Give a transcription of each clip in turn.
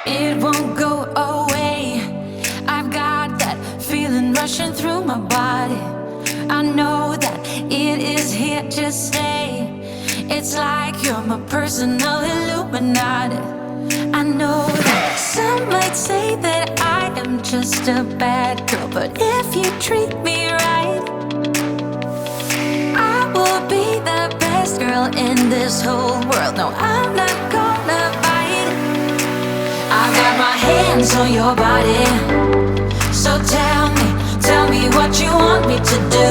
It won't go away. I've got that feeling rushing through my body. I know that it is here to stay. It's like you're my personal Illuminati. I know that some might say that I am just a bad girl, but if you treat me right, I will be the best girl in this whole world. No, I'm not gonna bite. I got my hands on your body, so tell me what you want me to do.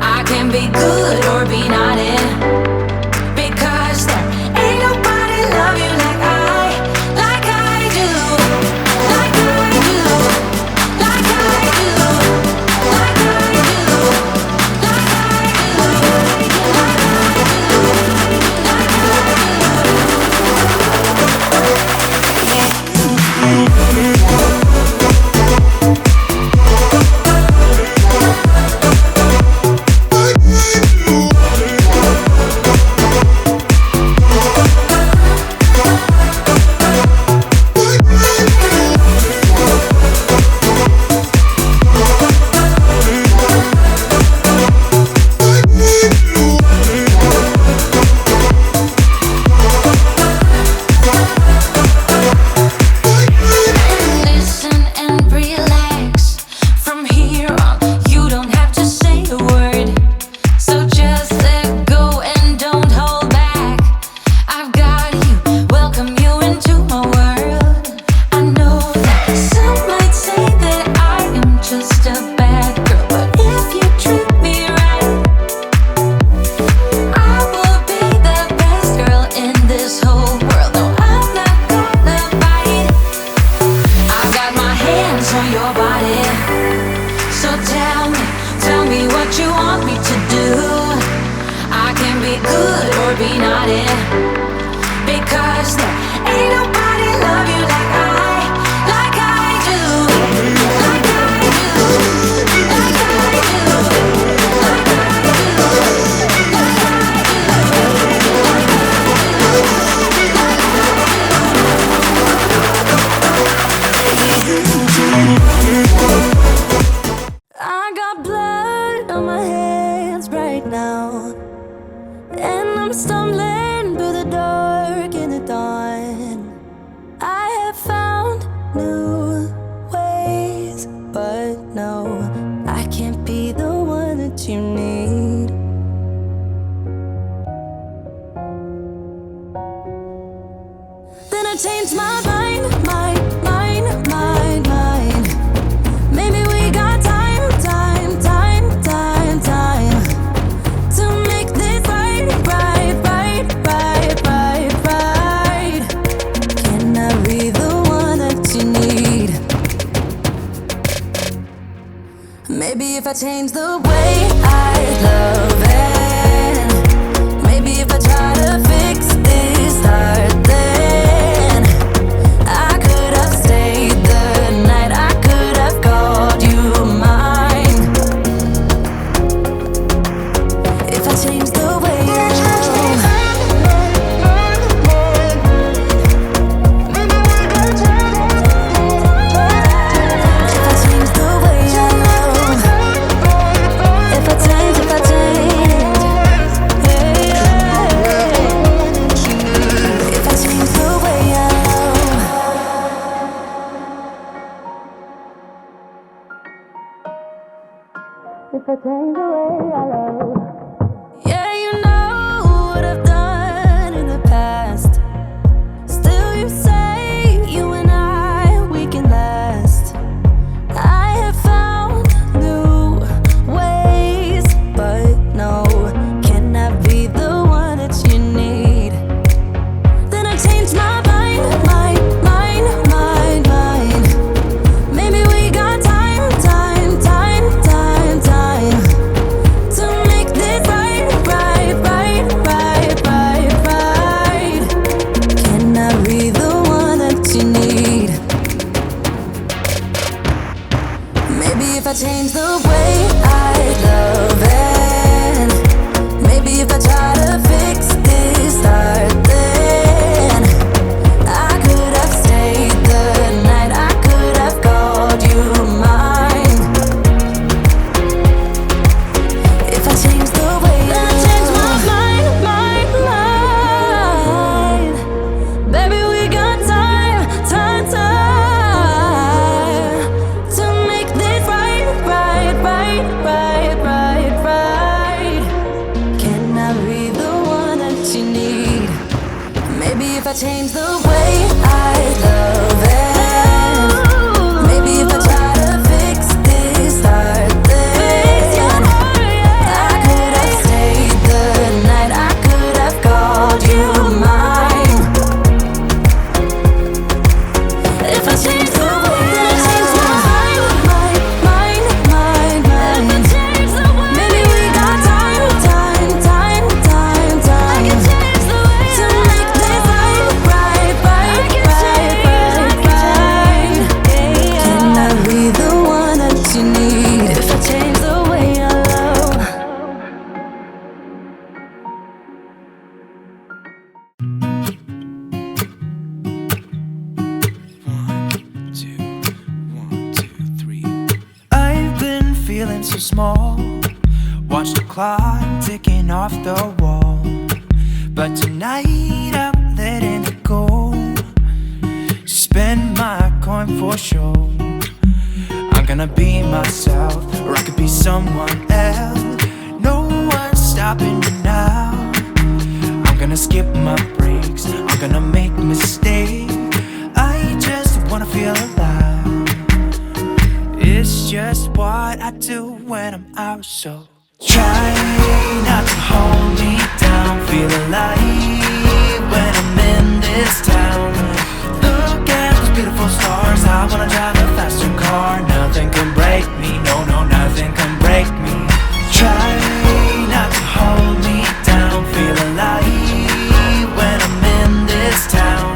I can be good or be naughty, because there ain't nobody love you like I do, like I do, like I do, like I do, like I do, change the way I love it. Maybe if I try to fix this heart, then I could have stayed the night. I could have called you mine. If I change the way I yeah, you know what I've done in the past. Still you say you and I, we can last. I have found new ways, but no, can I be the one that you need? Then I changed my mind. Maybe we got time to make this right. Can I be the one? I change the way I love it, maybe if I try to fix this heart thing, I could have stayed the night, I could have called you mine. If I change the way that I change my mind, maybe we got time I can change the way to make this right. Can I be the one that you need if I change the way I love? I've been feeling so small. Watch the clock ticking off the wall. But tonight I'm letting it go. Spend my coin for sure. I'm gonna be myself, or I could be someone else. No one's stopping me now. I'm gonna skip my breaks, I'm gonna make mistakes. I just wanna feel alive. It's just what I do when I'm out, so try not to hold me down. Feel alive when I'm in this town. Look at those beautiful stars. I wanna drive a faster car. Nothing can break me, no, no, nothing can break me. Try not to hold me down. Feel alive when I'm in this town.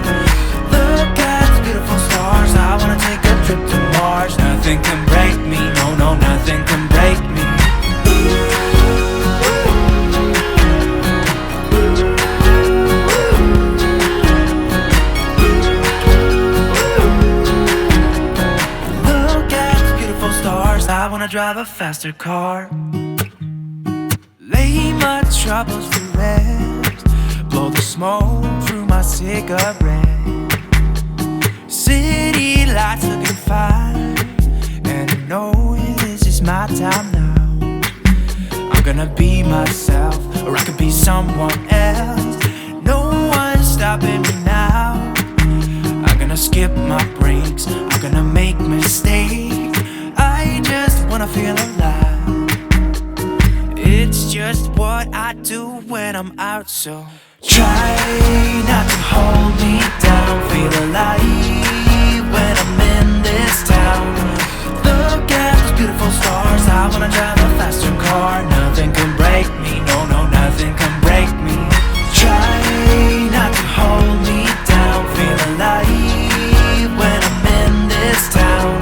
Look at those beautiful stars. I wanna take a trip to Mars. Nothing can break me, no, no, nothing can break me. I wanna drive a faster car. Lay my troubles to rest. Blow the smoke through my cigarette. City lights looking fine, and I know this is my time now. I'm gonna be myself, or I could be someone else. No one's stopping me now. I'm gonna skip my breaks, I'm gonna make mistakes. I just wanna feel alive. It's just what I do when I'm out, so try not to hold me down. Feel alive when I'm in this town. Look at those beautiful stars. I wanna drive a faster car. Nothing can break me, no, no, nothing can break me. Try not to hold me down. Feel alive when I'm in this town.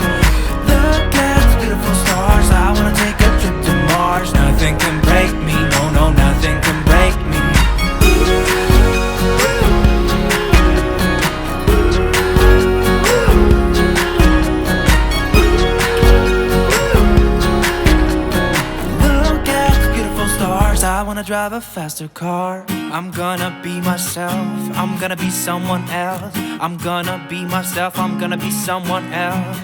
I wanna take a trip to Mars. Nothing can break me, no, no, nothing can break me. Look at the beautiful stars. I wanna drive a faster car. I'm gonna be myself, I'm gonna be someone else. I'm gonna be myself, I'm gonna be someone else.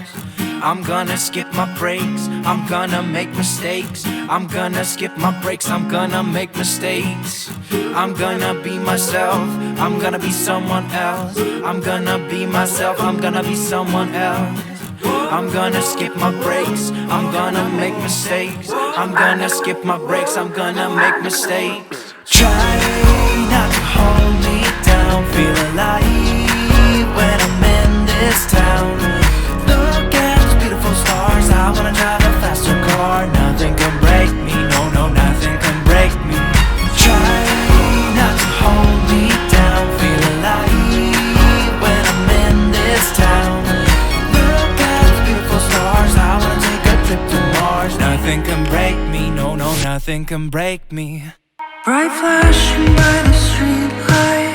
I'm gonna skip my breaks, I'm gonna make mistakes. I'm gonna skip my breaks, I'm gonna make mistakes. I'm gonna be myself, I'm gonna be someone else. I'm gonna be myself, I'm gonna be someone else. I'm gonna skip my breaks, I'm gonna make mistakes. I'm gonna skip my breaks, I'm gonna make mistakes. Try not to hold me down. Feel alive when I'm in this town. Look at those beautiful stars. I wanna drive a faster car. Nothing can break me, no, no, nothing can break me. Try not to hold me down. Feel alive when I'm in this town. Look at those beautiful stars. I wanna take a trip to Mars. Nothing can break me, no, no, nothing can break me. Bright flashing by the street light.